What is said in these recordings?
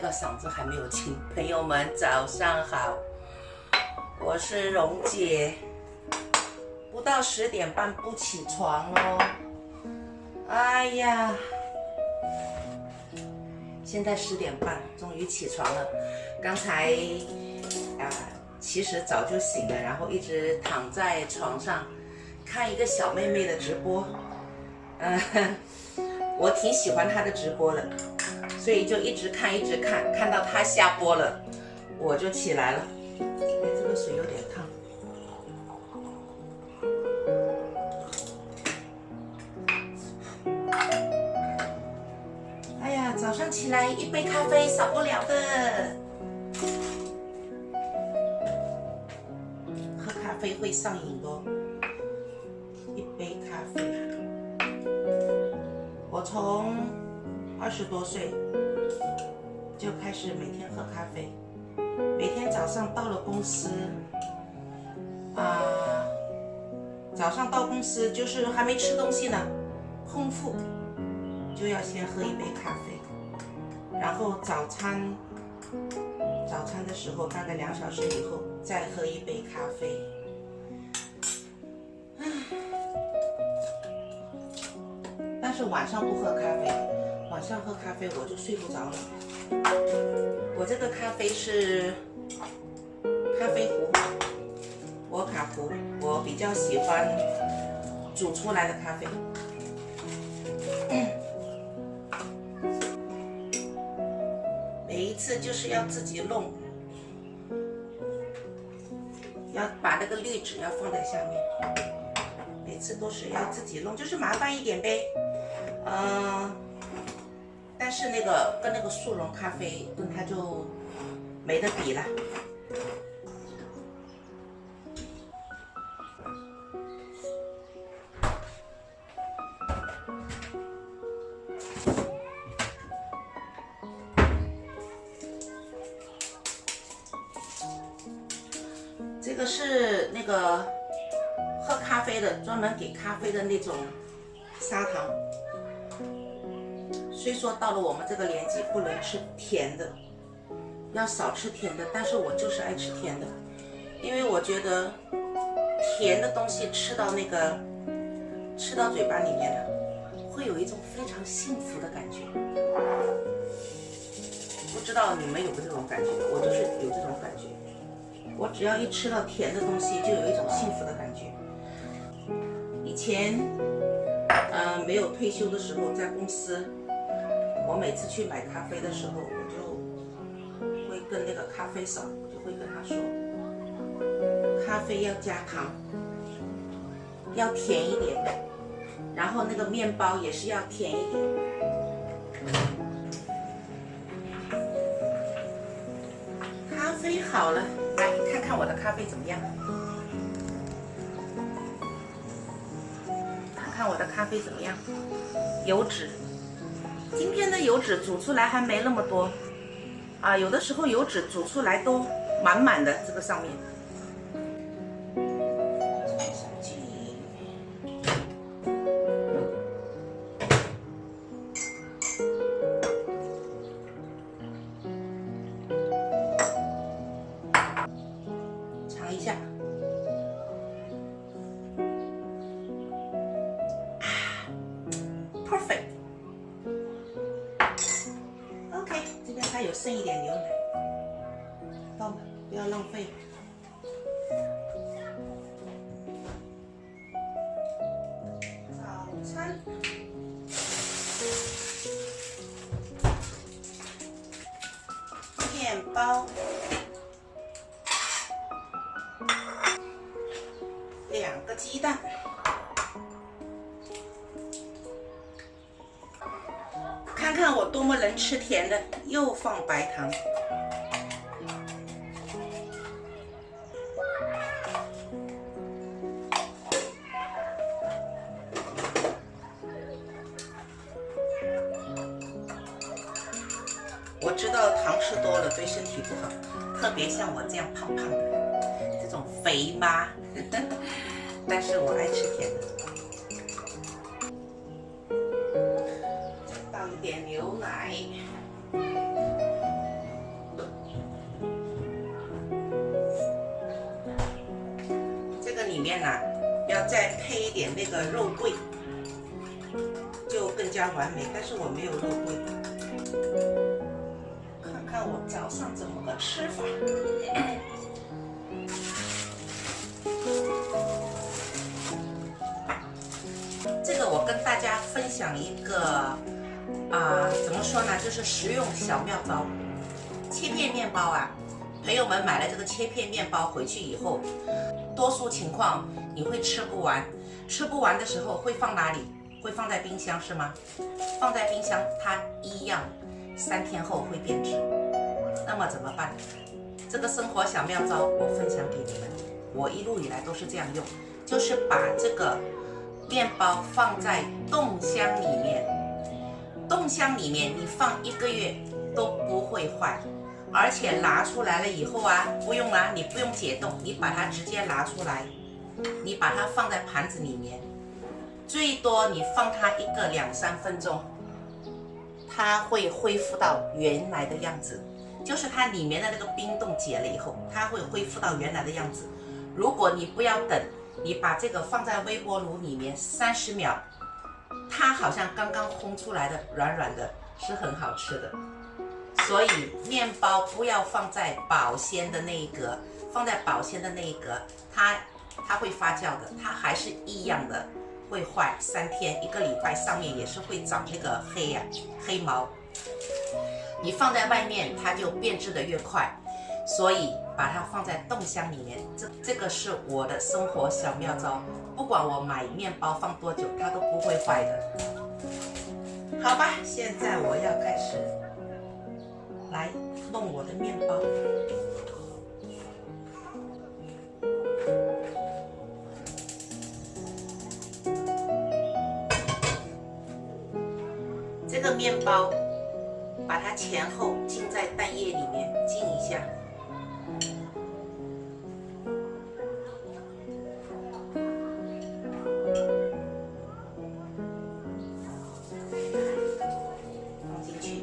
那个嗓子还没有清。朋友们早上好，我是蓉姐。不到10点半不起床哦，哎呀，现在10点半终于起床了。刚才其实早就醒了，然后一直躺在床上看一个小妹妹的直播。我挺喜欢她的直播的，所以就一直看，看到她下播了，我就起来了。哎，这个水有点烫。哎呀，早上起来一杯咖啡少不了的。喝咖啡会上瘾的，一杯咖啡。我从20多岁就开始每天喝咖啡，每天早上到了公司，早上到公司就是还没吃东西呢，空腹就要先喝一杯咖啡，然后早餐的时候大概2小时以后再喝一杯咖啡。但是晚上不喝咖啡，晚上喝咖啡我就睡不着了。我这个咖啡是咖啡壶，摩卡壶，我比较喜欢煮出来的咖啡。每一次就是要自己弄，要把那个滤纸要放在下面，每次都是要自己弄，就是麻烦一点呗。但是那个跟那个速溶咖啡跟它就没得比了。这个是那个喝咖啡的，专门给咖啡的那种砂糖。虽说到了我们这个年纪不能吃甜的，要少吃甜的，但是我就是爱吃甜的，因为我觉得甜的东西吃到嘴巴里面了，会有一种非常幸福的感觉。不知道你们有没有这种感觉？我就是有这种感觉。我只要一吃到甜的东西，就有一种幸福的感觉。以前没有退休的时候，在公司，我每次去买咖啡的时候，我就会跟那个咖啡嫂，我就会跟他说，咖啡要加糖，要甜一点，然后那个面包也是要甜一点。咖啡好了，来看看我的咖啡怎么样？看看我的咖啡怎么样？油脂，今天的油脂煮出来还没那么多有的时候油脂煮出来都满满的，这个上面。尝一下。Perfect。 OK， 这边还有剩一点牛奶，倒吧，不要浪费。早餐，面包，2个鸡蛋。看看我多么能吃甜的，又放白糖。我知道糖吃多了对身体不好，特别像我这样胖胖的，这种肥妈，但是我爱吃甜的。再倒一点牛奶，面呢，要再配一点那个肉桂，就更加完美。但是我没有肉桂，看看我早上怎么个吃法。这个我跟大家分享一个怎么说呢，就是食用小妙招。切片面包啊，朋友们买了这个切片面包回去以后，多数情况你会吃不完，吃不完的时候会放哪里？会放在冰箱是吗？放在冰箱它一样3天后会变质，那么怎么办？这个生活小妙招我分享给你们，我一路以来都是这样用，就是把这个面包放在冻箱里面，冻箱里面你放1个月都不会坏，而且拿出来了以后啊，不用拿，你不用解冻，你把它直接拿出来，你把它放在盘子里面，最多你放它1个2、3分钟，它会恢复到原来的样子，就是它里面的那个冰冻解了以后，它会恢复到原来的样子。如果你不要等，你把这个放在微波炉里面30秒，它好像刚刚烘出来的软软的，是很好吃的。所以面包不要放在保鲜的那一格，放在保鲜的那一格，它会发酵的，它还是一样的会坏，3天1个礼拜上面也是会长那个黑毛。你放在外面，它就变质的越快，所以把它放在冻箱里面，这个是我的生活小妙招，不管我买面包放多久，它都不会坏的。好吧，现在我要开始来弄我的面包。这个面包把它前后浸在蛋液里面浸一下，放进去。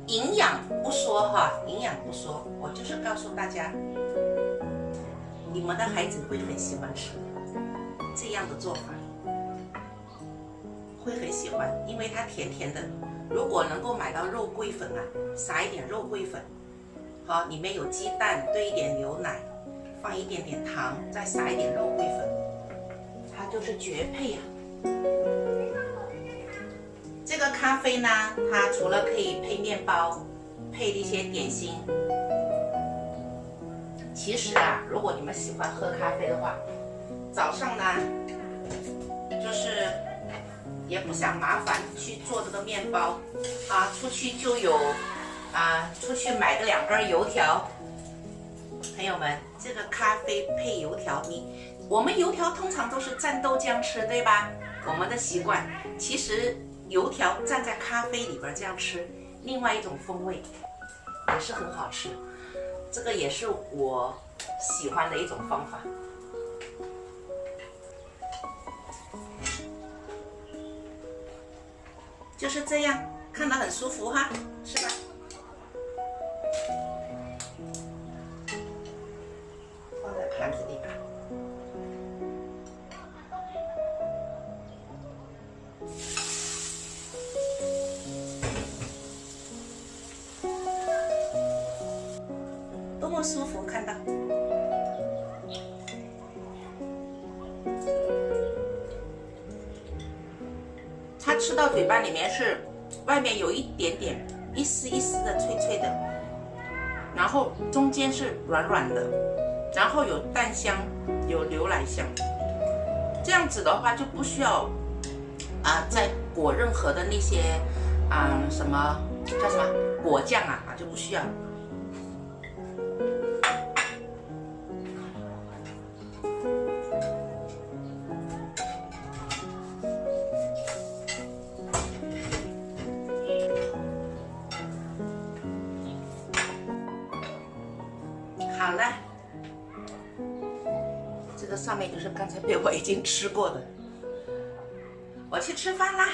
营养不说哈，营养不说，我就是告诉大家，你们的孩子会很喜欢吃这样的做法。会很喜欢，因为它甜甜的。如果能够买到肉桂粉啊，撒一点肉桂粉，好，里面有鸡蛋，兑一点牛奶，放一点点糖，再撒一点肉桂粉，它就是绝配呀。这个咖啡呢，它除了可以配面包，配一些点心，其实啊，如果你们喜欢喝咖啡的话，早上呢，就是也不想麻烦去做这个面包出去就有出去买个2根油条。朋友们，这个咖啡配油条，我们油条通常都是蘸豆浆吃，对吧？我们的习惯，其实油条蘸在咖啡里边这样吃，另外一种风味，也是很好吃。这个也是我喜欢的一种方法。就是这样，看得很舒服哈，是吧？放在盘子里吧。多么舒服，看到。它吃到嘴巴里面是外面有一点点一丝一丝的脆脆的，然后中间是软软的，然后有蛋香，有牛奶香。这样子的话就不需要再裹任何的那些什么叫什么果酱就不需要。好了，这个上面就是刚才被我已经吃过的，我去吃饭啦。